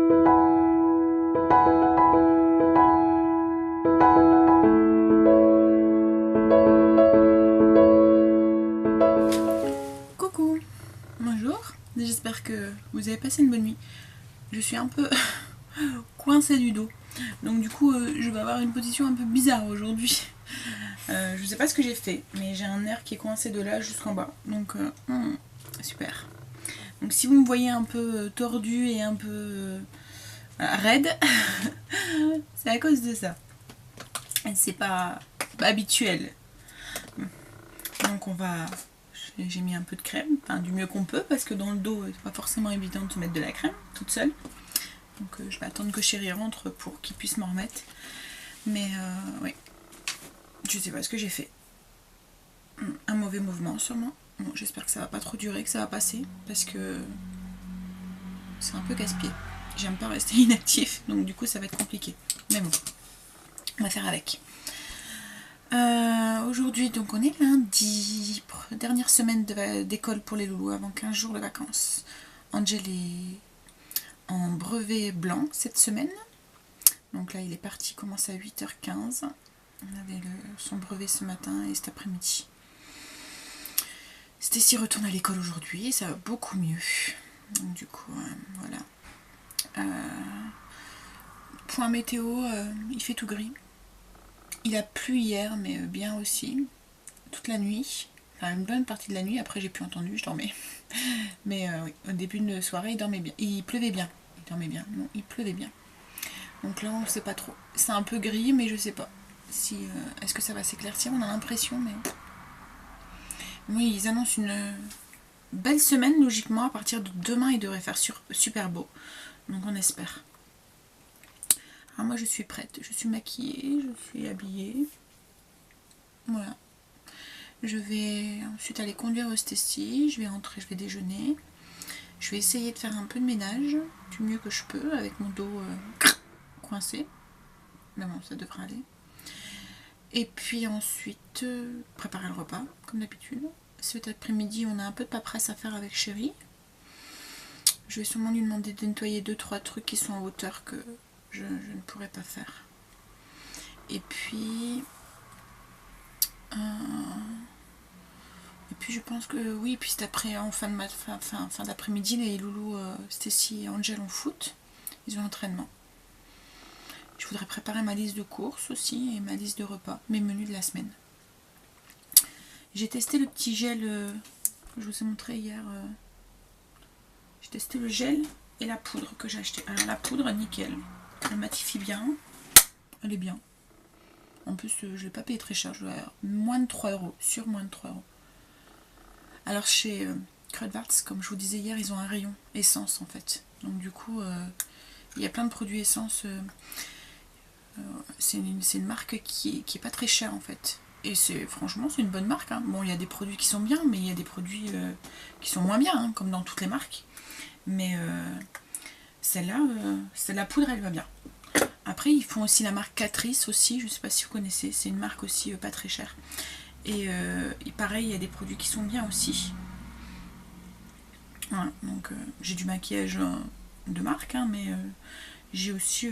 Coucou, bonjour, j'espère que vous avez passé une bonne nuit. Je suis un peu coincée du dos, donc du coup je vais avoir une position un peu bizarre aujourd'hui. Je sais pas ce que j'ai fait, mais j'ai un nerf qui est coincé de là jusqu'en bas, donc super. Donc si vous me voyez un peu tordu et un peu raide, c'est à cause de ça. C'est pas habituel. Donc on va... J'ai mis un peu de crème, enfin du mieux qu'on peut, parce que dans le dos, c'est pas forcément évident de se mettre de la crème toute seule. Donc je vais attendre que Chéri rentre pour qu'il puisse m'en remettre. Mais oui, je sais pas ce que j'ai fait. Un mauvais mouvement sûrement. Bon, j'espère que ça va pas trop durer, que ça va passer, parce que c'est un peu casse-pied. J'aime pas rester inactif, donc du coup ça va être compliqué. Mais bon, on va faire avec. Aujourd'hui, donc on est lundi, dernière semaine d'école pour les loulous avant 15 jours de vacances. Angel est en brevet blanc cette semaine. Donc là, il est parti, commence à 8h15. On avait son brevet ce matin et cet après-midi. Stacy retourne à l'école aujourd'hui et ça va beaucoup mieux. Donc du coup, voilà. Point météo, il fait tout gris. Il a plu hier, mais bien aussi. Toute la nuit. Enfin, une bonne partie de la nuit. Après, j'ai plus entendu, je dormais. Mais oui, au début de soirée, il dormait bien. Il pleuvait bien. Il dormait bien. Non, il pleuvait bien. Donc là, on ne sait pas trop. C'est un peu gris, mais je sais pas. Si, est-ce que ça va s'éclaircir? On a l'impression, mais... Oui, ils annoncent une belle semaine, logiquement. À partir de demain, il devrait faire super beau. Donc on espère. Alors moi, je suis prête. Je suis maquillée, je suis habillée. Voilà. Je vais ensuite aller conduire au Stacy. Je vais rentrer, je vais déjeuner. Je vais essayer de faire un peu de ménage du mieux que je peux avec mon dos coincé. Mais bon, ça devrait aller. Et puis ensuite, préparer le repas, comme d'habitude. Cet après-midi, on a un peu de paperasse à faire avec Chéri. Je vais sûrement lui demander de nettoyer 2-3 trucs qui sont en hauteur que je ne pourrais pas faire. Et puis je pense que oui, puis c'est après en fin d'après-midi, les loulous Stacy et Angel en foot. Ils ont l'entraînement. Je voudrais préparer ma liste de courses aussi et ma liste de repas, mes menus de la semaine. J'ai testé le petit gel que je vous ai montré hier. J'ai testé le gel et la poudre que j'ai acheté. Alors la poudre, nickel. Elle matifie bien. Elle est bien. En plus, je ne l'ai pas payé très cher. Je dois avoir moins de 3 €. Sur moins de 3 €. Alors chez Kruidvat, comme je vous disais hier, ils ont un rayon essence en fait. Donc du coup, il y a plein de produits essence. C'est une marque qui est pas très chère en fait. Et franchement, c'est une bonne marque. Hein. Bon, il y a des produits qui sont bien, mais il y a des produits qui sont moins bien, hein, comme dans toutes les marques. Mais celle-là, la poudre, elle va bien. Après, ils font aussi la marque Catrice aussi, je sais pas si vous connaissez. C'est une marque aussi pas très chère. Et pareil, il y a des produits qui sont bien aussi. Voilà, donc j'ai du maquillage de marque, hein, mais j'ai aussi...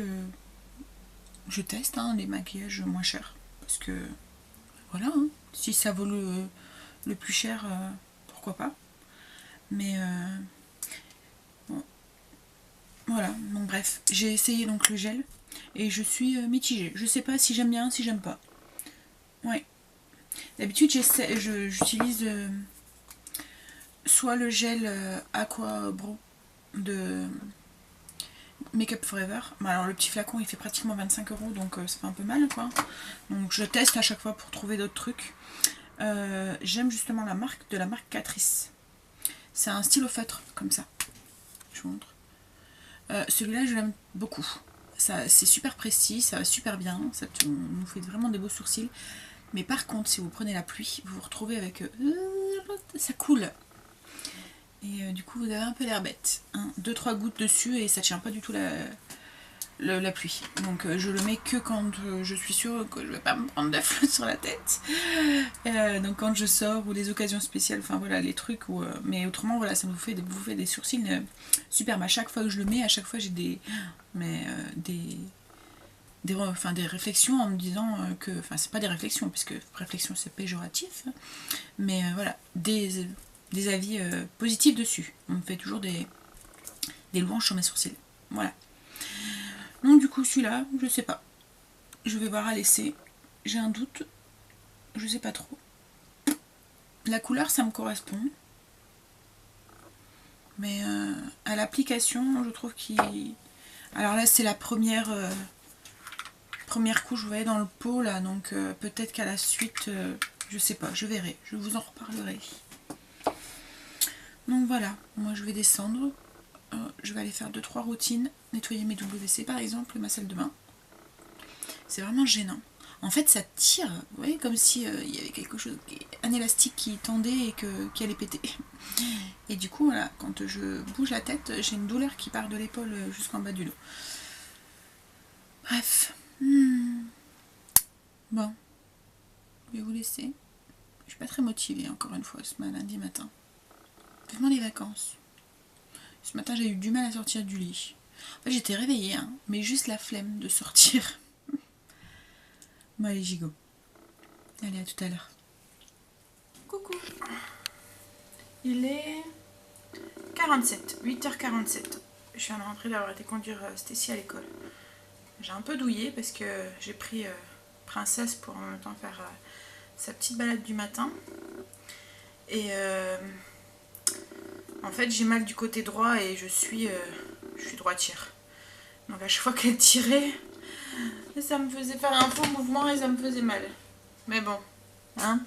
je teste les maquillages moins chers. Parce que, voilà, hein, si ça vaut le plus cher, pourquoi pas. Mais, bon, voilà, donc bref. J'ai essayé donc le gel, et je suis mitigée. Je sais pas si j'aime bien, si j'aime pas. Ouais. D'habitude, j'utilise soit le gel Aqua Bro de Make Up Forever. Alors le petit flacon il fait pratiquement 25 €, donc ça fait un peu mal quoi. Donc je teste à chaque fois pour trouver d'autres trucs. J'aime justement la marque Catrice. C'est un stylo feutre comme ça. Je vous montre. Celui-là je l'aime beaucoup. C'est super précis, ça va super bien, ça nous fait vraiment des beaux sourcils. Mais par contre, si vous prenez la pluie, vous vous retrouvez avec... ça coule. Et du coup, vous avez un peu l'air bête. 2-3 gouttes dessus et ça tient pas du tout la pluie. Donc je le mets que quand je suis sûre que je vais pas me prendre de la flotte sur la tête. Donc quand je sors ou les occasions spéciales, enfin voilà les trucs. Mais autrement voilà, ça me fait des sourcils superbes. À chaque fois que je le mets, à chaque fois j'ai des réflexions en me disant que, enfin c'est pas des réflexions puisque réflexion c'est péjoratif, mais voilà, des avis positifs dessus. On me fait toujours des louanges sur mes sourcils. Voilà. Donc du coup celui-là, je sais pas. Je vais voir à l'essai. J'ai un doute. Je sais pas trop. La couleur ça me correspond. Mais à l'application, je trouve qu'il... Alors là c'est la première couche, vous voyez dans le pot là, donc peut-être qu'à la suite, je sais pas, je verrai. Je vous en reparlerai. Donc voilà, moi je vais descendre. Je vais aller faire 2-3 routines. Nettoyer mes WC par exemple, ma salle de bain. C'est vraiment gênant. En fait ça tire, vous voyez, comme si il y avait quelque chose, un élastique qui tendait et qui allait péter. Et du coup voilà, quand je bouge la tête, j'ai une douleur qui part de l'épaule jusqu'en bas du dos. Bref. Bon. Je vais vous laisser. Je suis pas très motivée encore une fois ce lundi matin. Vivement les vacances. Ce matin j'ai eu du mal à sortir du lit. En fait j'étais réveillée, hein, mais juste la flemme de sortir. Bon allez gigot. Allez à tout à l'heure. Coucou. Il est 47, 8h47. Je viens de rentrer d'avoir été conduire Stécie à l'école. J'ai un peu douillé parce que j'ai pris Princesse pour en même temps faire sa petite balade du matin. Et en fait j'ai mal du côté droit et je suis droitière. Donc à chaque fois qu'elle tirait, ça me faisait faire un faux mouvement et ça me faisait mal. Mais bon, hein.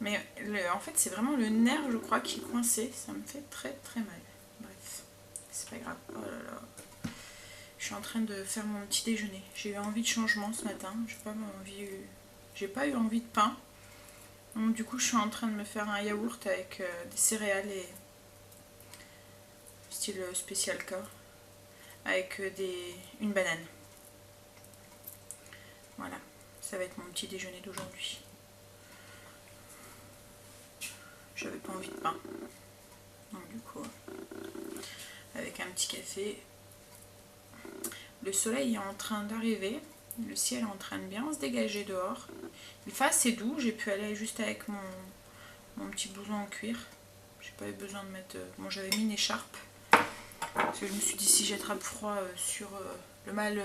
Mais en fait c'est vraiment le nerf je crois qui est coincé. Ça me fait très très mal. Bref, c'est pas grave. Oh là là. Je suis en train de faire mon petit déjeuner. J'ai eu envie de changement ce matin. J'ai pas eu envie de pain. Donc du coup je suis en train de me faire un yaourt avec des céréales et style spécial corps avec une banane. Voilà, ça va être mon petit déjeuner d'aujourd'hui. J'avais pas envie de pain. Donc du coup, avec un petit café. Le soleil est en train d'arriver. Le ciel est en train de bien se dégager dehors. Il fait assez doux. J'ai pu aller juste avec mon petit blouson en cuir. J'ai pas eu besoin de mettre... Bon, j'avais mis une écharpe. Parce que je me suis dit, si j'attrape froid sur le mal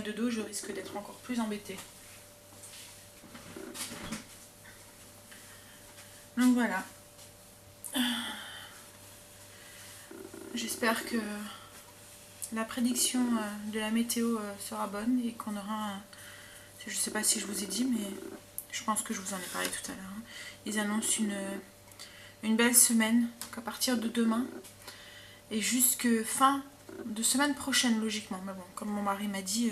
de dos, je risque d'être encore plus embêtée. Donc voilà. J'espère que la prédiction de la météo sera bonne et qu'on aura je sais pas si je vous ai dit, mais je pense que je vous en ai parlé tout à l'heure. Ils annoncent une belle semaine, qu'à partir de demain et jusque fin de semaine prochaine logiquement. Mais bon, comme mon mari m'a dit,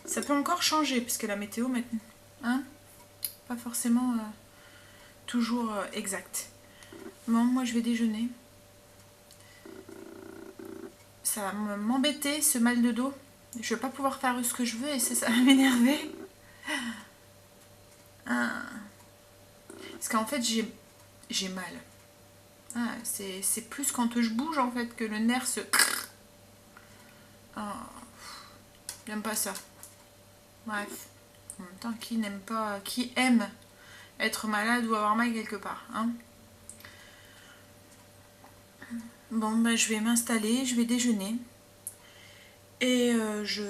ça peut encore changer puisque la météo maintenant, hein, pas forcément toujours exacte. Bon, moi je vais déjeuner. Ça va m'embêter ce mal de dos. Je vais pas pouvoir faire ce que je veux et ça va m'énerver. Parce qu'en fait j'ai mal. C'est plus quand je bouge en fait que le nerf se... J'aime pas ça. Bref. En même temps, qui n'aime pas... Qui aime être malade ou avoir mal quelque part, hein? Bon, ben je vais m'installer, je vais déjeuner. Et je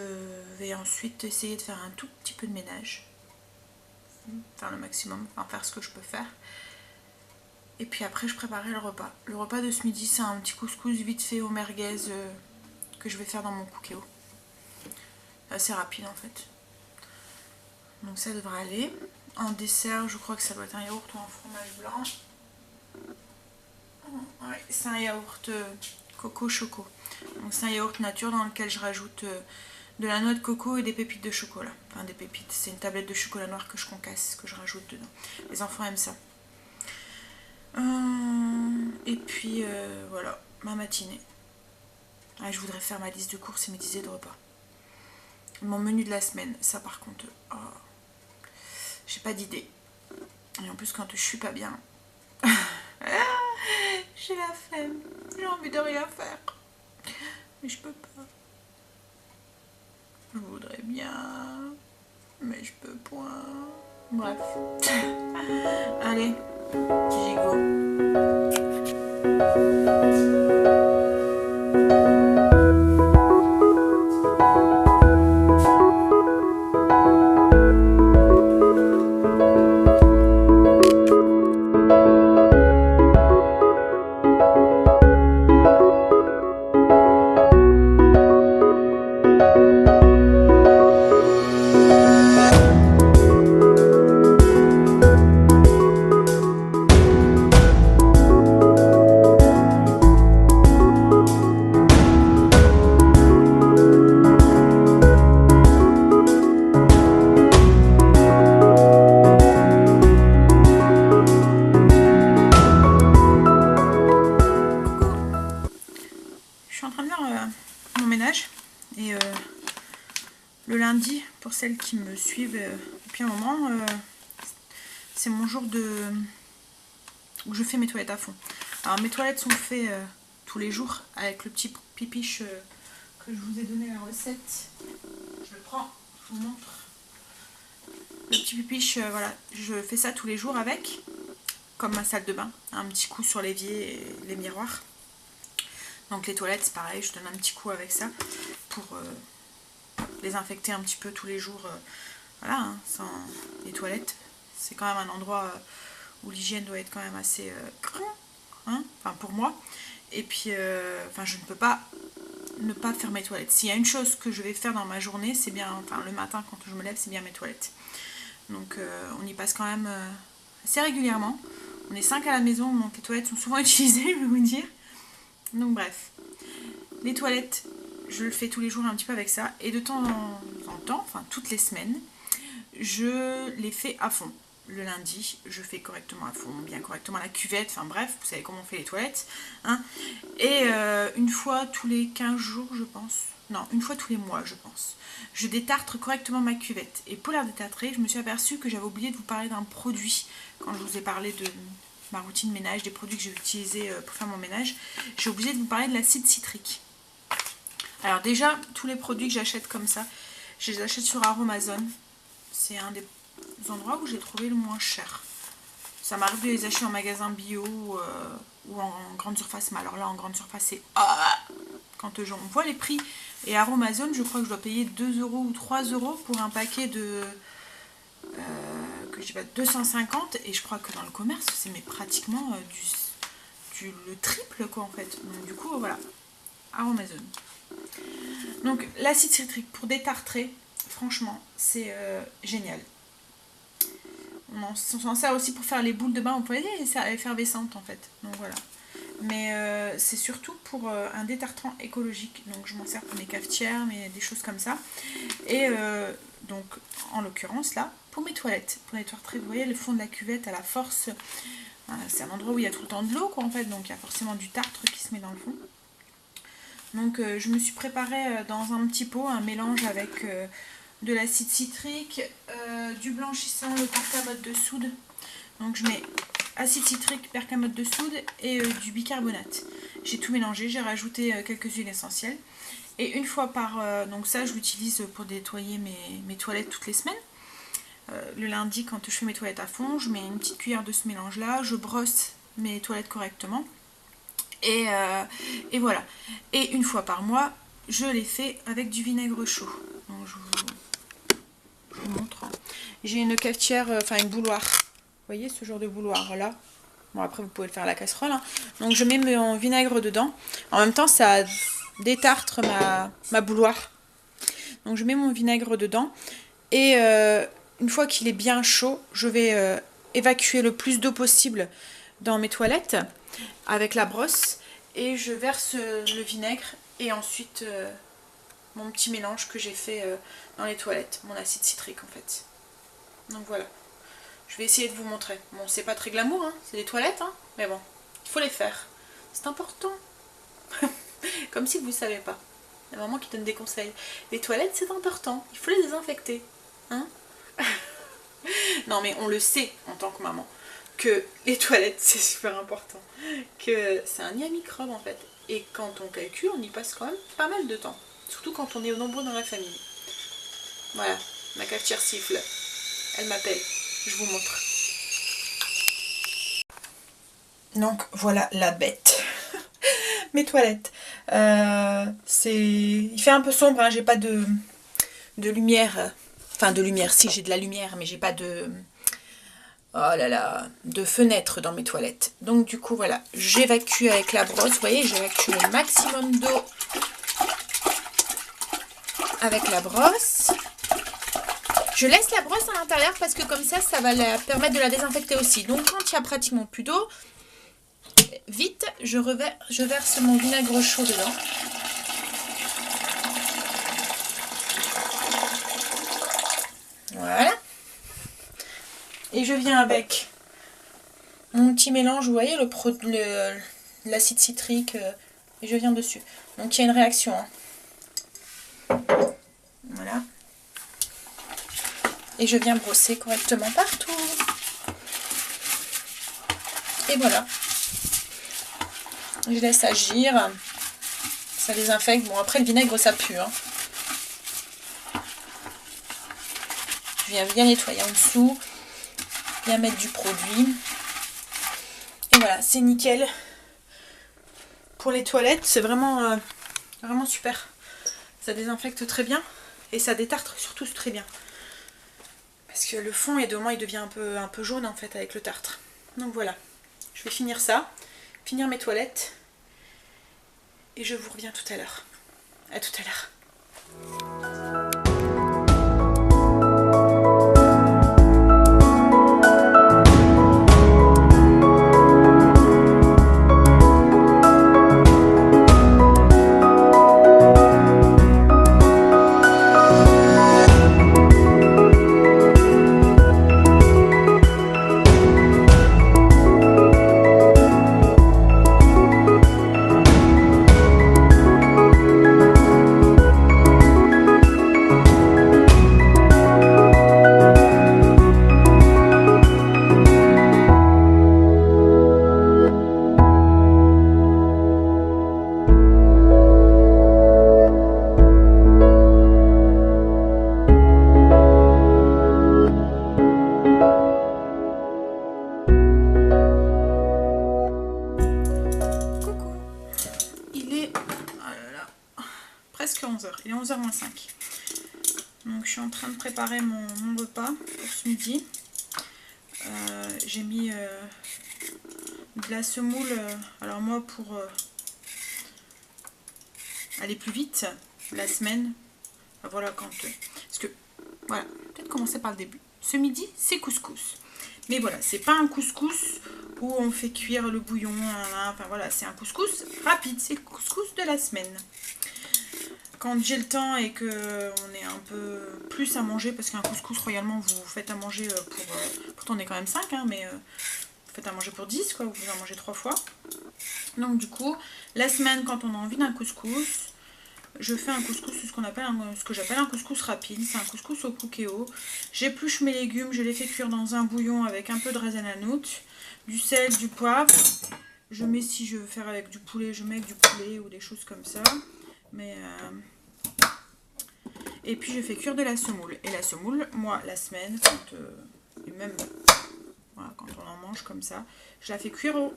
vais ensuite essayer de faire un tout petit peu de ménage. Faire le maximum, enfin faire ce que je peux faire. Et puis après je préparerai le repas. Le repas de ce midi c'est un petit couscous vite fait au merguez que je vais faire dans mon cookéo. Assez rapide en fait. Donc ça devrait aller. En dessert je crois que ça doit être un yaourt ou un fromage blanc. Ouais, c'est un yaourt coco choco. Donc c'est un yaourt nature dans lequel je rajoute de la noix de coco et des pépites de chocolat. Enfin des pépites, c'est une tablette de chocolat noir que je concasse, que je rajoute dedans. Les enfants aiment ça. Et puis voilà, ma matinée. Ah, je voudrais faire ma liste de courses et mes disées de repas. Mon menu de la semaine, ça par contre, oh, j'ai pas d'idée. Et en plus quand je suis pas bien, j'ai la flemme, j'ai envie de rien faire. Mais je peux pas. Je voudrais bien, mais je peux point. Bref. Allez, gigot. Le lundi, pour celles qui me suivent depuis un moment, c'est mon jour où je fais mes toilettes à fond. Alors mes toilettes sont faites tous les jours avec le petit pipiche que je vous ai donné la recette. Je le prends, je vous montre. Le petit pipiche, voilà, je fais ça tous les jours avec, comme ma salle de bain. Un petit coup sur l'évier et les miroirs. Donc les toilettes, c'est pareil, je donne un petit coup avec ça pour désinfecter un petit peu tous les jours. Voilà, hein, sans les toilettes, c'est quand même un endroit où l'hygiène doit être quand même assez hein, enfin pour moi. Et puis enfin je ne peux pas ne pas faire mes toilettes. S'il y a une chose que je vais faire dans ma journée, c'est bien, enfin le matin quand je me lève, c'est bien mes toilettes. Donc on y passe quand même assez régulièrement. On est 5 à la maison, donc les toilettes sont souvent utilisées, je vais vous dire. Donc bref, les toilettes, je le fais tous les jours un petit peu avec ça. Et de temps en temps, enfin toutes les semaines, je les fais à fond. Le lundi, je fais correctement à fond, bien correctement la cuvette, enfin bref, vous savez comment on fait les toilettes. Hein. Et une fois tous les 15 jours, je pense, non, une fois tous les mois, je pense, je détartre correctement ma cuvette. Et pour la détartrer, je me suis aperçue que j'avais oublié de vous parler d'un produit quand je vous ai parlé de ma routine ménage, des produits que j'ai utilisés pour faire mon ménage. J'ai oublié de vous parler de l'acide citrique. Alors déjà, tous les produits que j'achète comme ça, je les achète sur Aromazone. C'est un des endroits où j'ai trouvé le moins cher. Ça m'arrive de les acheter en magasin bio ou en grande surface. Mais alors là, en grande surface, c'est... quand on voit les prix. Et Aromazone, je crois que je dois payer 2 € ou 3 € pour un paquet de... que je sais pas, 250. Et je crois que dans le commerce, c'est pratiquement le triple, quoi, en fait. Donc du coup, voilà. Aromazone. Donc l'acide citrique pour détartrer, franchement, c'est génial. On s'en sert aussi pour faire les boules de bain, vous pouvez dire, c'est effervescente en fait. Donc voilà. Mais c'est surtout pour un détartrant écologique. Donc je m'en sers pour mes cafetières, des choses comme ça. Et donc en l'occurrence là, pour mes toilettes, pour détartrer, vous voyez le fond de la cuvette à la force. C'est un endroit où il y a tout le temps de l'eau, quoi, en fait. Donc il y a forcément du tartre qui se met dans le fond. Donc je me suis préparé dans un petit pot un mélange avec de l'acide citrique, du blanchissant, le percamate de soude. Donc je mets acide citrique, percamate de soude et du bicarbonate. J'ai tout mélangé, j'ai rajouté quelques huiles essentielles. Et une fois par... donc ça je l'utilise pour nettoyer mes toilettes toutes les semaines. Le lundi quand je fais mes toilettes à fond, je mets une petite cuillère de ce mélange là, je brosse mes toilettes correctement. Et voilà. Et une fois par mois, je les fais avec du vinaigre chaud. Donc je vous montre. J'ai une cafetière, enfin une bouilloire. Vous voyez ce genre de bouilloire là. Bon après vous pouvez le faire à la casserole. Hein. Donc je mets mon vinaigre dedans. En même temps ça détartre ma bouilloire. Donc je mets mon vinaigre dedans. Et une fois qu'il est bien chaud, je vais évacuer le plus d'eau possible dans mes toilettes avec la brosse et je verse le vinaigre et ensuite mon petit mélange que j'ai fait dans les toilettes, mon acide citrique en fait. Donc voilà, je vais essayer de vous montrer. Bon, c'est pas très glamour, hein, c'est des toilettes, hein, mais bon, il faut les faire, c'est important. Comme si vous ne savez pas. La maman qui donne des conseils. Les toilettes, c'est important. Il faut les désinfecter. Hein? Non, mais on le sait en tant que maman. Que les toilettes, c'est super important. Que c'est un nid à microbes, en fait. Et quand on calcule, on y passe quand même pas mal de temps. Surtout quand on est nombreux dans la famille. Voilà, ma cafetière siffle. Elle m'appelle. Je vous montre. Donc, voilà la bête. Mes toilettes. Il fait un peu sombre, hein, j'ai pas de lumière. Enfin, de lumière, si j'ai de la lumière, mais j'ai pas de... Oh là là, de fenêtre dans mes toilettes. Donc du coup, voilà, j'évacue avec la brosse. Vous voyez, j'évacue le maximum d'eau avec la brosse. Je laisse la brosse à l'intérieur parce que comme ça va permettre de la désinfecter aussi. Donc quand il y a pratiquement plus d'eau, vite, je verse mon vinaigre chaud dedans. Voilà. Et je viens avec mon petit mélange, vous voyez, l'acide citrique, et je viens dessus. Donc il y a une réaction. Hein. Voilà. Et je viens brosser correctement partout. Et voilà. Je laisse agir. Ça désinfecte. Bon, après le vinaigre, ça pue. Hein. Je viens bien nettoyer en dessous. Bien mettre du produit. Et voilà, c'est nickel. Pour les toilettes, c'est vraiment, vraiment super. Ça désinfecte très bien. Et ça détartre surtout très bien. Parce que le fond, et demain, il devient un peu jaune en fait avec le tartre. Donc voilà. Je vais finir ça. Finir mes toilettes. Et je vous reviens tout à l'heure. À tout à l'heure. Presque 11h, il est 11h moins 5. Donc je suis en train de préparer mon repas pour ce midi. J'ai mis de la semoule, alors moi pour aller plus vite, la semaine, voilà quand... parce que, voilà, peut-être commencer par le début. Ce midi, c'est couscous. Mais voilà, c'est pas un couscous où on fait cuire le bouillon, enfin voilà, c'est un couscous rapide, c'est le couscous de la semaine. Quand j'ai le temps et que on est un peu plus à manger, parce qu'un couscous royalement vous faites à manger pourtant on est quand même 5, hein, mais vous faites à manger pour 10 quoi, vous en mangez 3 fois. Donc du coup, la semaine quand on a envie d'un couscous, je fais un couscous, ce que j'appelle un couscous rapide, c'est un couscous au poukéo. J'épluche mes légumes, je les fais cuire dans un bouillon avec un peu de raisin hanout, du sel, du poivre. Je mets, si je veux faire avec du poulet, je mets avec du poulet ou des choses comme ça. Mais et puis je fais cuire de la semoule. Et la semoule, moi, la semaine, et même voilà, quand on en mange comme ça, je la fais cuire au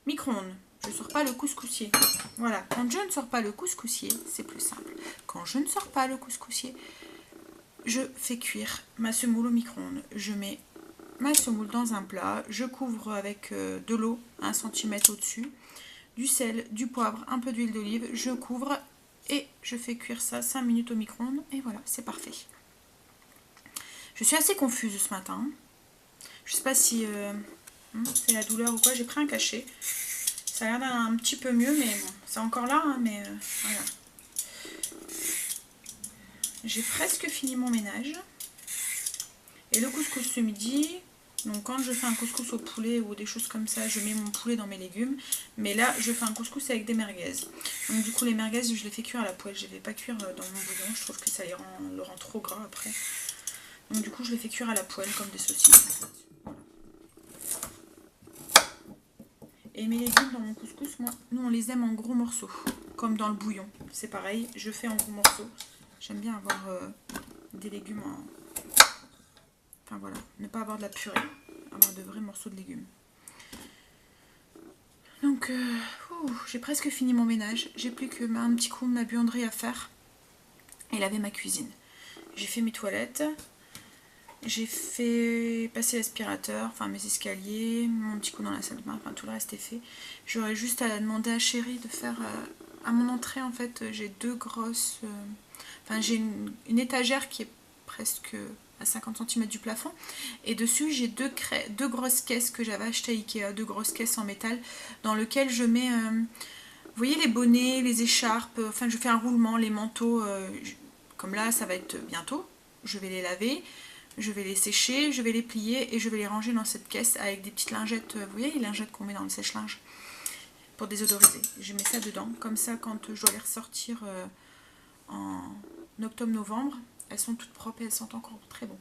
micro-ondes. Je ne sors pas le couscoussier. Voilà, quand je ne sors pas le couscoussier, c'est plus simple. Quand je ne sors pas le couscoussier, je fais cuire ma semoule au micro-ondes. Je mets ma semoule dans un plat, je couvre avec de l'eau 1 cm au-dessus, du sel, du poivre, un peu d'huile d'olive, je couvre et je fais cuire ça 5 minutes au micro-ondes et voilà, c'est parfait. Je suis assez confuse ce matin. Je sais pas si c'est la douleur ou quoi, j'ai pris un cachet. Ça a l'air d'un petit peu mieux, mais bon, c'est encore là, hein, mais voilà. J'ai presque fini mon ménage. Et le couscous ce midi, Donc quand je fais un couscous au poulet ou des choses comme ça, je mets mon poulet dans mes légumes. Mais là, je fais un couscous avec des merguez. Donc du coup, les merguez, je les fais cuire à la poêle. Je ne les fais pas cuire dans mon bouillon. Je trouve que ça le rend trop gras après. Donc du coup, je les fais cuire à la poêle comme des saucisses. Et mes légumes dans mon couscous, moi, nous on les aime en gros morceaux. Comme dans le bouillon. C'est pareil, je fais en gros morceaux. J'aime bien avoir des légumes en... Enfin voilà, ne pas avoir de la purée. Avoir de vrais morceaux de légumes. Donc, j'ai presque fini mon ménage. J'ai plus que un petit coup ma buanderie à faire. Et laver ma cuisine. J'ai fait mes toilettes. J'ai fait passer l'aspirateur, enfin mes escaliers, mon petit coup dans la salle de bain, enfin tout le reste est fait. J'aurais juste à demander à Chérie de faire... à mon entrée, en fait, j'ai deux grosses... Enfin, j'ai une étagère qui est presque à 50 cm du plafond. Et dessus, j'ai deux grosses caisses que j'avais achetées à Ikea, deux grosses caisses en métal, dans lesquelles je mets... vous voyez les bonnets, les écharpes, enfin je fais un roulement, les manteaux, comme là ça va être bientôt, je vais les laver, je vais les sécher, je vais les plier et je vais les ranger dans cette caisse avec des petites lingettes, vous voyez les lingettes qu'on met dans le sèche-linge pour désodoriser. Je mets ça dedans, comme ça quand je dois les ressortir en octobre-novembre, elles sont toutes propres et elles sentent encore très bon.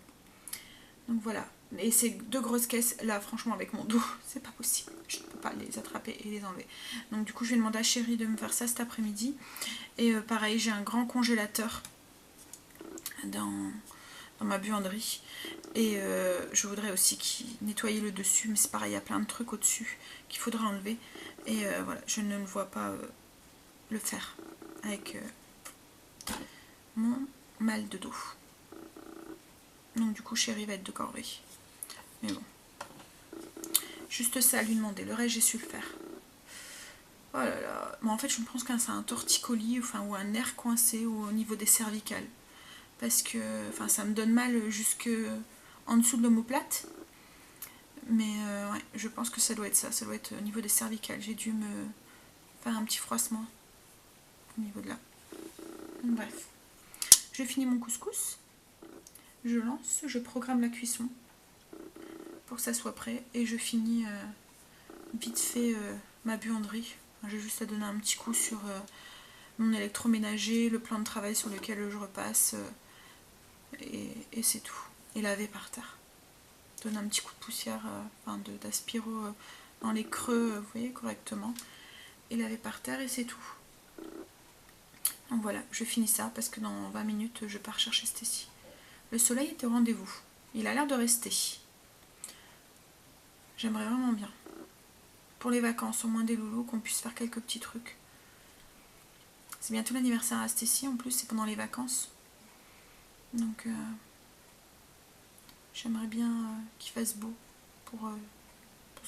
Donc voilà, et ces deux grosses caisses là, franchement avec mon dos, c'est pas possible, je ne peux pas les attraper et les enlever. Donc du coup je vais demander à Chérie de me faire ça cet après-midi. Et pareil, j'ai un grand congélateur dans ma buanderie. Et je voudrais aussi nettoyer le dessus, mais c'est pareil, il y a plein de trucs au-dessus qu'il faudra enlever. Et voilà, je ne me vois pas le faire avec mon mal de dos. Donc du coup Chérie va être de corvée. Mais bon. Juste ça à lui demander, le reste j'ai su le faire. Oh là là. Bon, en fait je pense que c'est un torticolis ou un nerf coincé au niveau des cervicales. Parce que ça me donne mal jusque en dessous de l'omoplate. Mais ouais, je pense que ça doit être ça. Ça doit être au niveau des cervicales. J'ai dû me faire un petit froissement au niveau de là. Bref. Je finis mon couscous. Je lance, je programme la cuisson pour que ça soit prêt. Et je finis vite fait ma buanderie. J'ai juste à donner un petit coup sur mon électroménager, le plan de travail sur lequel je repasse. Et c'est tout. Et laver par terre. Donner un petit coup de poussière, d'aspiro dans les creux, vous voyez, correctement. Et laver par terre et c'est tout. Donc voilà, je finis ça parce que dans 20 minutes, je pars chercher Stécie. Le soleil est au rendez-vous. Il a l'air de rester. J'aimerais vraiment bien. Pour les vacances, au moins des loulous, qu'on puisse faire quelques petits trucs. C'est bientôt l'anniversaire à Stécie, en plus c'est pendant les vacances. Donc j'aimerais bien qu'il fasse beau pour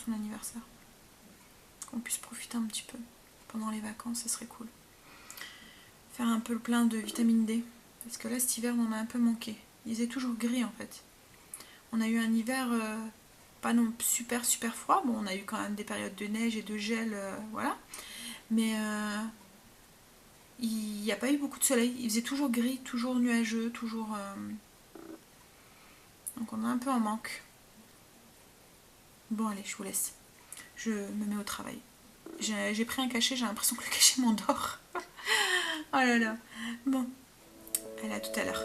son anniversaire. Qu'on puisse profiter un petit peu pendant les vacances, ça serait cool. Faire un peu le plein de vitamine D. Parce que là, cet hiver, on en a un peu manqué. Il faisait toujours gris en fait. On a eu un hiver pas non super froid. Bon, on a eu quand même des périodes de neige et de gel, voilà. Mais il n'y a pas eu beaucoup de soleil. Il faisait toujours gris, toujours nuageux, toujours... Donc on a un peu en manque. Bon, allez, je vous laisse. Je me mets au travail. J'ai pris un cachet, j'ai l'impression que le cachet m'endort. Oh là là. Bon, allez, à tout à l'heure.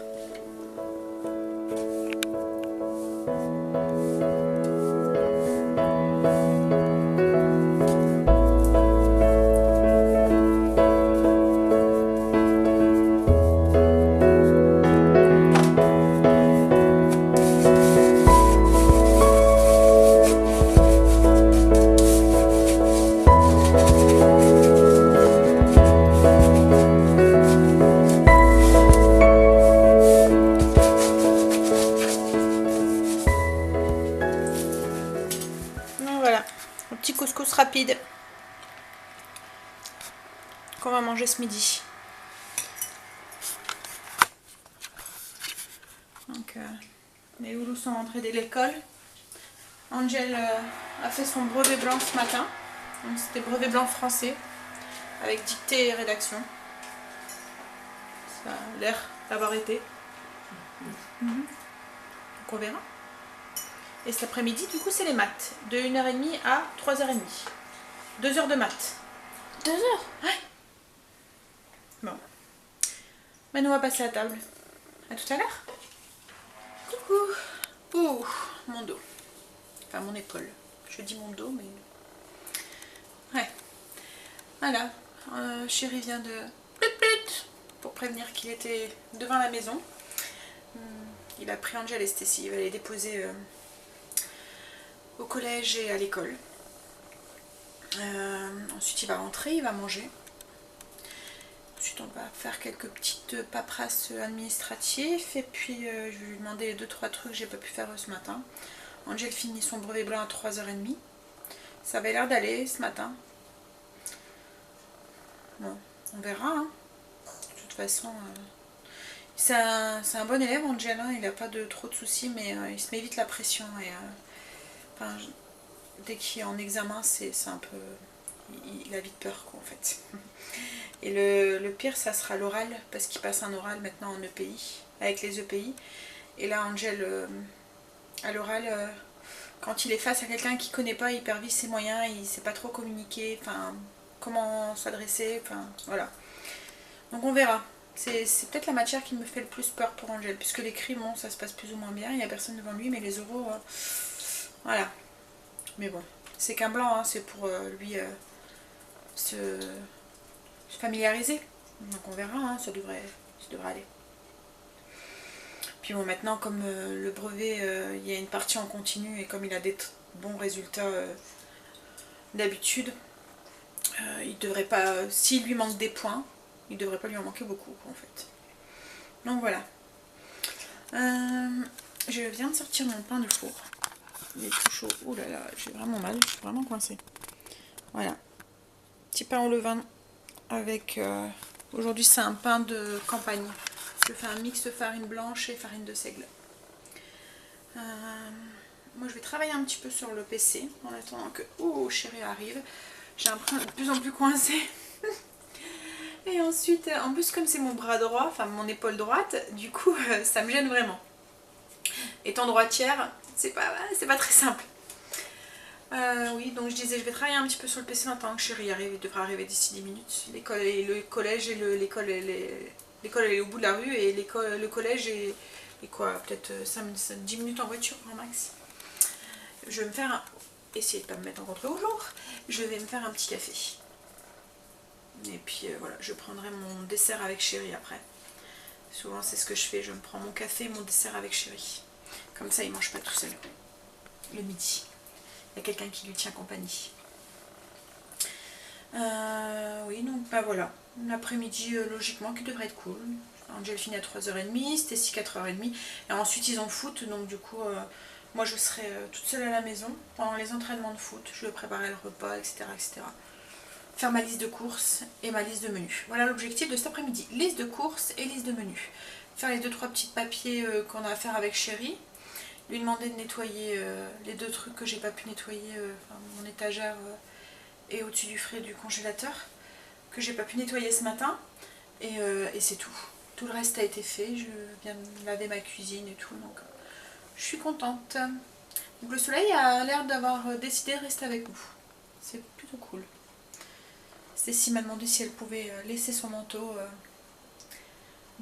Rapide qu'on va manger ce midi. Donc les loulous sont rentrés de l'école. Angel a fait son brevet blanc ce matin. Donc c'était brevet blanc français avec dictée et rédaction. Ça a l'air d'avoir été. Donc on verra. Et cet après-midi, du coup, c'est les maths. De 1h30 à 3h30. 2 heures de maths. 2 heures? Ouais. Bon. Maintenant, on va passer à table. À tout à l'heure. Coucou. Ouh, mon dos. Enfin, mon épaule. Je dis mon dos, mais... Ouais. Voilà. Chéri vient de... pour prévenir qu'il était devant la maison. Il a pris Angel et Stacy. Il va les déposer au collège et à l'école. Ensuite, il va rentrer, il va manger. Ensuite, on va faire quelques petites paperasses administratives. Et puis, je vais lui demander les 2-3 trucs que j'ai pas pu faire ce matin. Angel finit son brevet blanc à 3h30. Ça avait l'air d'aller ce matin. Bon, on verra. Hein. De toute façon, c'est un bon élève, Angel. Hein. Il n'a pas trop de soucis, mais il se met vite la pression. Et, enfin, dès qu'il est en examen, c'est un peu... Il a vite peur, quoi, en fait. Et le pire, ça sera l'oral, parce qu'il passe un oral maintenant en EPI, avec les EPI. Et là, Angel, à l'oral, quand il est face à quelqu'un qu'il ne connaît pas, il perd vite ses moyens, il ne sait pas trop communiquer, enfin, comment s'adresser, enfin, voilà. Donc on verra. C'est peut-être la matière qui me fait le plus peur pour Angel, puisque l'écrit, bon, ça se passe plus ou moins bien, il n'y a personne devant lui, mais les oraux, voilà. Mais bon, c'est qu'un blanc, hein, c'est pour lui se familiariser. Donc on verra, hein, ça devrait aller. Puis bon, maintenant, comme le brevet, il y a une partie en continu, et comme il a des bons résultats d'habitude, il devrait pas, s'il lui manque des points, il devrait pas lui en manquer beaucoup, quoi, en fait. Donc voilà. Je viens de sortir mon pain de four. Il est tout chaud. Ouh là là, j'ai vraiment mal, je suis vraiment coincée. Voilà. Petit pain au levain avec... aujourd'hui, c'est un pain de campagne. Je fais un mix de farine blanche et farine de seigle. Moi, je vais travailler un petit peu sur le PC en attendant que... Oh, chérie arrive. J'ai un pain de plus en plus coincé. Et ensuite, en plus, comme c'est mon bras droit, enfin mon épaule droite, du coup, ça me gêne vraiment. Étant droitière, c'est pas très simple. Oui, donc je disais, je vais travailler un petit peu sur le PC maintenant que chérie arrive. Il devrait arriver d'ici 10 minutes. L'école et le collège et l'école elle est au bout de la rue et le collège est quoi, peut-être 10 minutes en voiture en max. Je vais me faire essayer de ne pas me mettre en contre-jour. Je vais me faire un petit café. Et puis voilà, je prendrai mon dessert avec chérie après. Souvent c'est ce que je fais, je me prends mon café et mon dessert avec chérie. Comme ça il mange pas tout seul. Le midi. Il y a quelqu'un qui lui tient compagnie. Oui, donc bah voilà. L'après-midi, logiquement, qui devrait être cool. Angel finit à 3h30, Stacy 4h30. Et ensuite, ils ont foot. Donc, du coup, moi, je serai toute seule à la maison pendant les entraînements de foot. Je vais préparer le repas, etc., etc. Faire ma liste de courses et ma liste de menus. Voilà l'objectif de cet après-midi. Liste de courses et liste de menus. Faire les 2-3 petits papiers qu'on a à faire avec chérie. Lui demander de nettoyer les 2 trucs que j'ai pas pu nettoyer, mon étagère et au-dessus du frais du congélateur, que j'ai pas pu nettoyer ce matin, et c'est tout. Tout le reste a été fait, je viens de laver ma cuisine et tout, donc je suis contente. Donc le soleil a l'air d'avoir décidé de rester avec nous, c'est plutôt cool. Cécile m'a demandé si elle pouvait laisser son manteau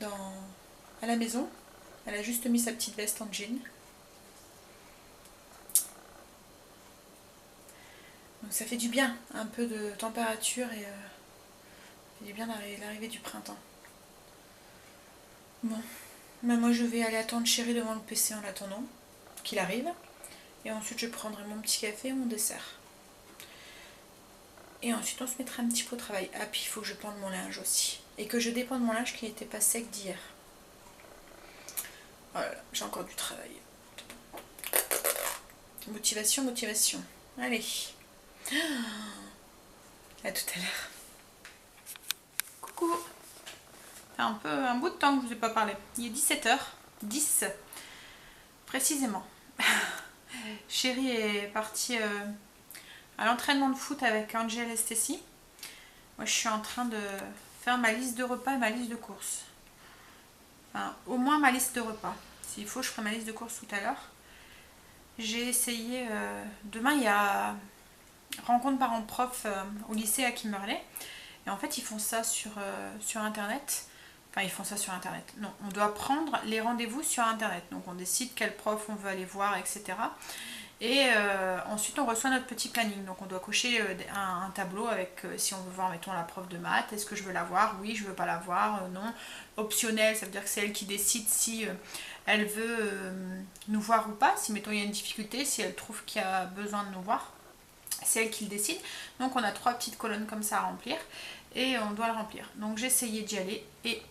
à la maison. Elle a juste mis sa petite veste en jean. Donc ça fait du bien, un peu de température et ça fait du bien l'arrivée du printemps. Bon, ben moi je vais aller attendre chérie devant le PC en attendant qu'il arrive. Et ensuite je prendrai mon petit café et mon dessert. Et ensuite on se mettra un petit peu au travail. Ah puis il faut que je plante mon linge aussi. Et que je dépende mon linge qui n'était pas sec d'hier. Voilà, j'ai encore du travail. Motivation, motivation. Allez. À tout à l'heure. Coucou. Ça fait un bout de temps que je ne vous ai pas parlé. Il est 17h10 précisément. Chérie est partie à l'entraînement de foot avec Angel et Stacy. Moi je suis en train de faire ma liste de repas et ma liste de courses. Enfin, au moins ma liste de repas. S'il faut, je ferai ma liste de courses tout à l'heure. J'ai essayé, demain il y a rencontre parents-prof au lycée à Kimberley. Et en fait, ils font ça sur Internet. Enfin, ils font ça sur Internet. Non, on doit prendre les rendez-vous sur Internet. Donc, on décide quel prof on veut aller voir, etc. Et ensuite, on reçoit notre petit planning. Donc, on doit cocher un tableau avec si on veut voir, mettons, la prof de maths. Est-ce que je veux la voir? Oui, je veux pas la voir. Non. Optionnel, ça veut dire que c'est elle qui décide si elle veut nous voir ou pas. Si, mettons, il y a une difficulté, si elle trouve qu'il y a besoin de nous voir. C'est elle qui le décide. Donc on a 3 petites colonnes comme ça à remplir et on doit le remplir. Donc j'ai essayé d'y aller et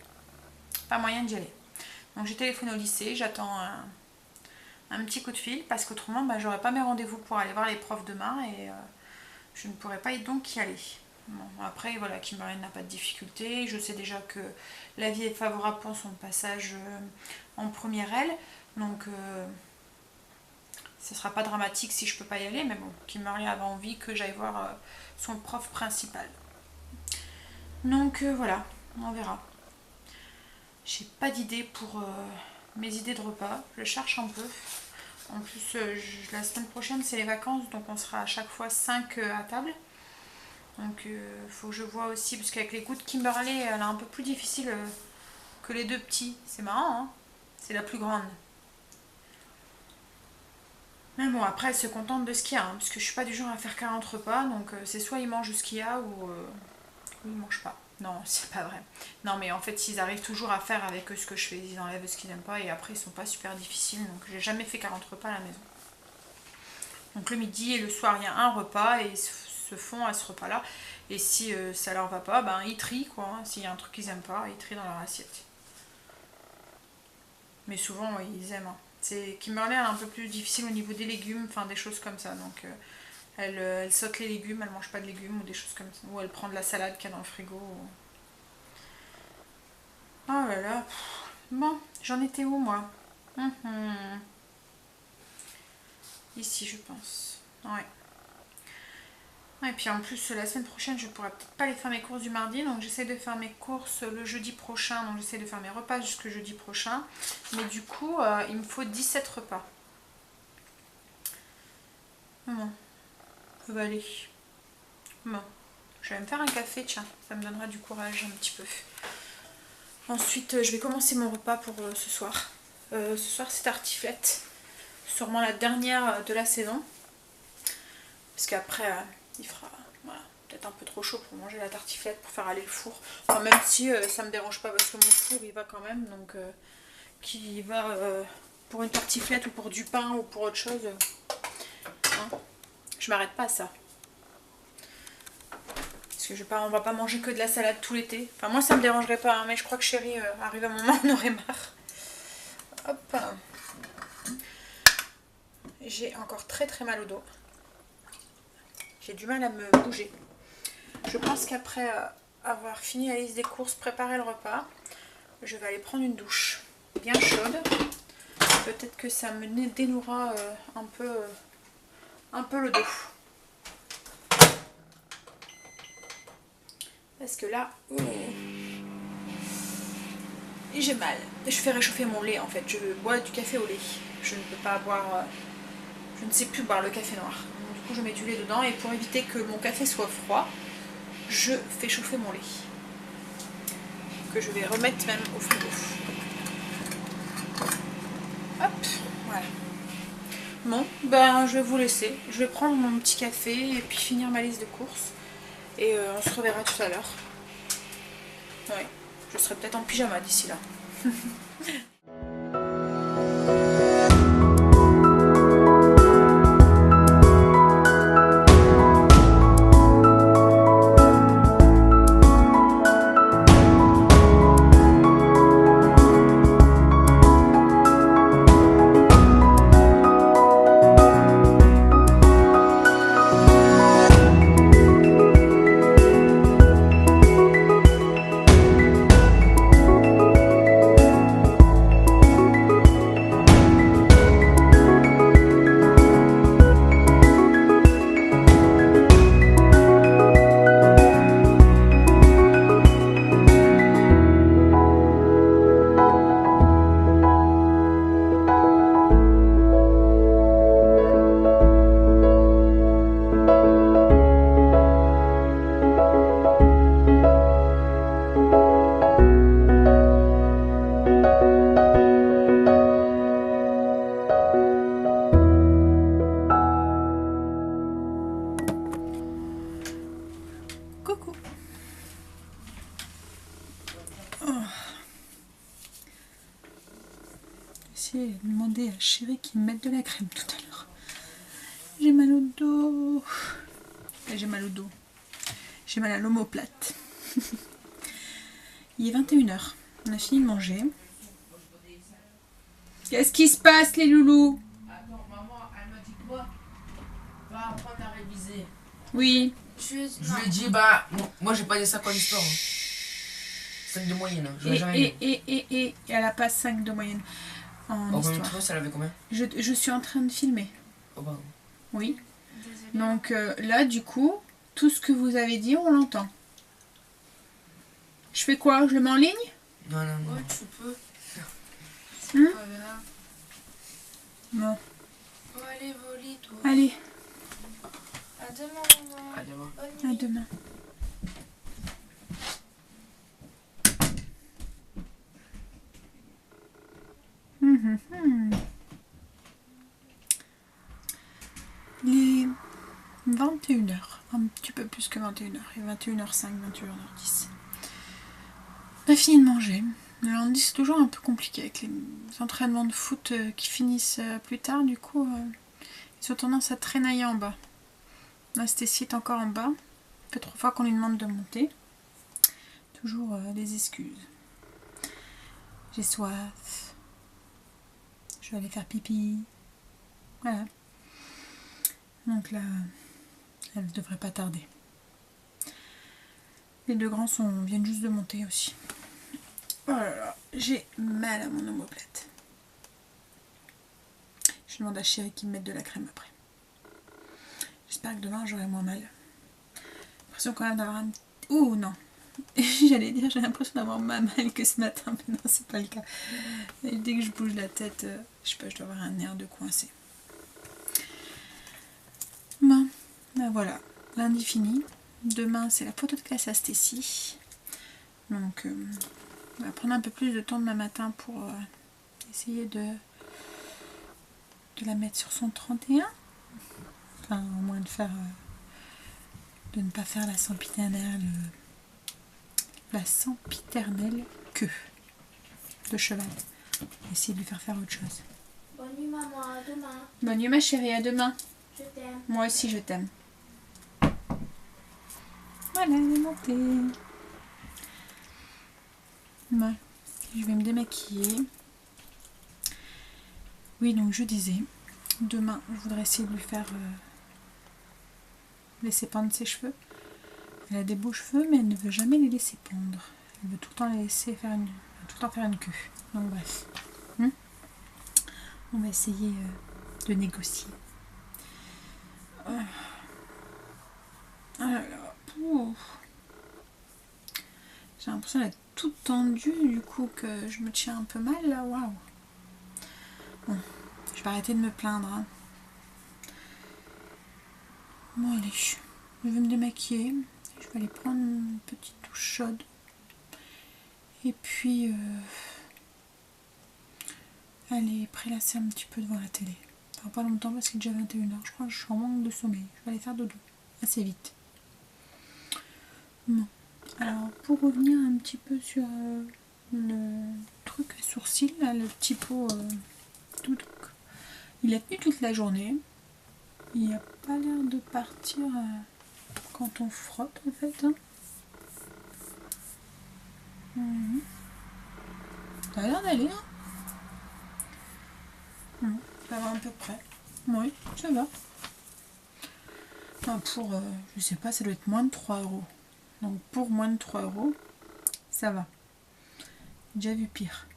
pas moyen d'y aller. Donc j'ai téléphoné au lycée, j'attends un petit coup de fil parce qu'autrement j'aurais pas mes rendez-vous pour aller voir les profs demain et je ne pourrais pas donc y aller. Bon, après voilà, Kimberley n'a pas de difficulté. Je sais déjà que la vie est favorable pour son passage en première L. Donc ce sera pas dramatique si je peux pas y aller, mais bon, Kimberley avait envie que j'aille voir son prof principal. Donc voilà, on verra. J'ai pas d'idée pour mes idées de repas, je cherche un peu. En plus, la semaine prochaine c'est les vacances, donc on sera à chaque fois 5 à table. Donc faut que je vois aussi, parce qu'avec les goûts de Kimberley, elle est un peu plus difficile que les deux petits. C'est marrant, hein, c'est la plus grande. Mais bon, après, elle se contente de ce qu'il y a, hein, parce que je suis pas du genre à faire 40 repas, donc c'est soit ils mangent ce qu'il y a ou ils mangent pas. Non, c'est pas vrai. Non, mais en fait, ils arrivent toujours à faire avec eux ce que je fais. Ils enlèvent ce qu'ils aiment pas et après, ils sont pas super difficiles. Donc, j'ai jamais fait 40 repas à la maison. Donc, le midi et le soir, il y a un repas et ils se font à ce repas-là. Et si ça leur va pas, ben ils trient quoi. Hein. S'il y a un truc qu'ils aiment pas, ils trient dans leur assiette. Mais souvent, ouais, ils aiment. Hein. C'est Kimberley, elle est un peu plus difficile au niveau des légumes, enfin des choses comme ça. Donc, elle saute les légumes, elle mange pas de légumes ou des choses comme ça. Ou elle prend de la salade qu'il y a dans le frigo. Oh là là. Bon, j'en étais où moi? Ici, je pense. Ouais. Et puis en plus, la semaine prochaine, je pourrais peut-être pas aller faire mes courses du mardi, donc j'essaie de faire mes courses le jeudi prochain, donc j'essaie de faire mes repas jusqu'au jeudi prochain. Mais du coup, il me faut 17 repas. Bon, ça va aller. Bon, je vais me faire un café, tiens, ça me donnera du courage un petit peu. Ensuite, je vais commencer mon repas pour ce soir. Ce soir, c'est tartiflette. Sûrement la dernière de la saison. Parce qu'après, il fera voilà, peut-être un peu trop chaud pour manger la tartiflette, pour faire aller le four. Enfin, même si ça me dérange pas parce que mon four, il va quand même. Donc, qu'il va pour une tartiflette ou pour du pain ou pour autre chose. Hein, je m'arrête pas à ça. Parce que on va pas manger que de la salade tout l'été. Enfin, moi, ça me dérangerait pas, hein, mais je crois que chérie, arrive un moment, on aurait marre. Hop. J'ai encore très très mal au dos. J'ai du mal à me bouger. Je pense qu'après avoir fini la liste des courses, préparer le repas, je vais aller prendre une douche bien chaude. Peut-être que ça me dénouera un peu le dos. Parce que là, j'ai mal. Je fais réchauffer mon lait en fait. Je bois du café au lait. Je ne peux pas boire... je ne sais plus boire le café noir. Donc, du coup, je mets du lait dedans et pour éviter que mon café soit froid, je fais chauffer mon lait. Que je vais remettre même au frigo. Hop, voilà. Bon, ben je vais vous laisser. Je vais prendre mon petit café et puis finir ma liste de courses. Et on se reverra tout à l'heure. Ouais, je serai peut-être en pyjama d'ici là. commencé à demander à Chérie qu'il me mette de la crème tout à l'heure. J'ai mal au dos. J'ai mal au dos. J'ai mal à l'omoplate. Il est 21h. On a fini de manger. Qu'est-ce qui se passe, les loulous? Attends, maman, elle m'a dit quoi? Va apprendre à réviser. Oui. Je lui ai dit, bah, moi j'ai pas des 5 en histoire. 5 de moyenne, hein. Et elle a pas 5 de moyenne en histoire. Elle avait combien? Je suis en train de filmer. Oh, pardon. Oui. Désolée. Donc là, du coup, tout ce que vous avez dit, on l'entend. Je fais quoi? Je le mets en ligne? Non. Ouais, tu peux. C'est Hein? pas grave. Non. Oh, allez, voler, toi. Allez, À demain, maman. À demain. Bonne à nuit. demain. Il est 21h, un petit peu plus que 21h, il est 21h05, 21h10. On a fini de manger. Le lundi, c'est toujours un peu compliqué avec les entraînements de foot qui finissent plus tard, du coup, ils ont tendance à traînailler en bas. Là, Stécie est encore en bas. Ça fait 3 fois qu'on lui demande de monter. Toujours des excuses. J'ai soif. Je vais aller faire pipi. Voilà. Donc là, elle ne devrait pas tarder. Les deux grands viennent juste de monter aussi. Oh là là, j'ai mal à mon omoplate. Je demande à Chérie qu'il me mette de la crème après. J'espère que demain j'aurai moins mal. J'ai l'impression quand même d'avoir un... Oh non. J'allais dire j'ai l'impression d'avoir moins mal que ce matin, mais non, c'est pas le cas. Et dès que je bouge la tête, je sais pas, je dois avoir un air de coincé. Bon, ben voilà, lundi fini. Demain c'est la photo de classe à Stécie. Donc on va prendre un peu plus de temps demain matin pour essayer de la mettre sur son 31. Enfin, au moins de ne pas faire la sempiternelle queue de cheval. Essayer de lui faire autre chose. Bonne nuit, maman. À demain. Bonne nuit ma chérie, à demain. Je t'aime. Moi aussi je t'aime. Voilà, elle est montée. Bon, je vais me démaquiller. Oui, donc je disais, demain je voudrais essayer de lui faire laisser pendre ses cheveux. Elle a des beaux cheveux, mais elle ne veut jamais les laisser pendre. Elle veut tout le temps les laisser faire une queue. Donc bref. On va essayer de négocier. Ah là là. J'ai l'impression d'être toute tendue, du coup que je me tiens un peu mal là. Waouh. Bon, je vais arrêter de me plaindre. Hein. Bon allez, je vais me démaquiller. Je vais aller prendre une petite douche chaude. Et puis aller prélasser un petit peu devant la télé. Ça va pas longtemps parce qu'il est déjà 21h. Je crois que je suis en manque de sommeil. Je vais aller faire dodo assez vite. Bon. Alors pour revenir un petit peu sur le truc à sourcils, là, le petit pot tout, il a tenu toute la journée. Il n'a pas l'air de partir quand on frotte en fait. Hein. Ça a l'air d'aller. Hein. Ça va à peu près. Oui, ça va. Enfin, pour, je sais pas, ça doit être moins de 3 €. Donc pour moins de 3 €, ça va. J'ai déjà vu pire.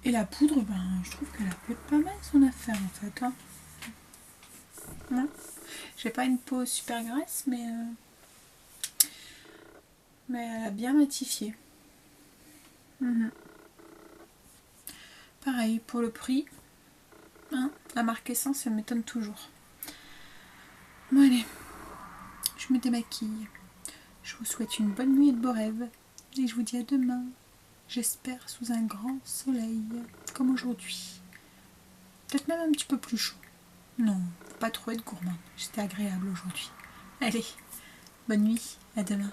Et la poudre, ben, je trouve qu'elle a fait pas mal son affaire en fait. Hein. Ouais. J'ai pas une peau super grasse, mais elle a bien matifié. Pareil, pour le prix, hein, la marque Essence, elle m'étonne toujours. Bon allez, je me démaquille. Je vous souhaite une bonne nuit et de beaux rêves. Et je vous dis à demain. J'espère sous un grand soleil, comme aujourd'hui. Peut-être même un petit peu plus chaud. Non, faut pas trop être gourmand. C'était agréable aujourd'hui. Allez, bonne nuit, à demain.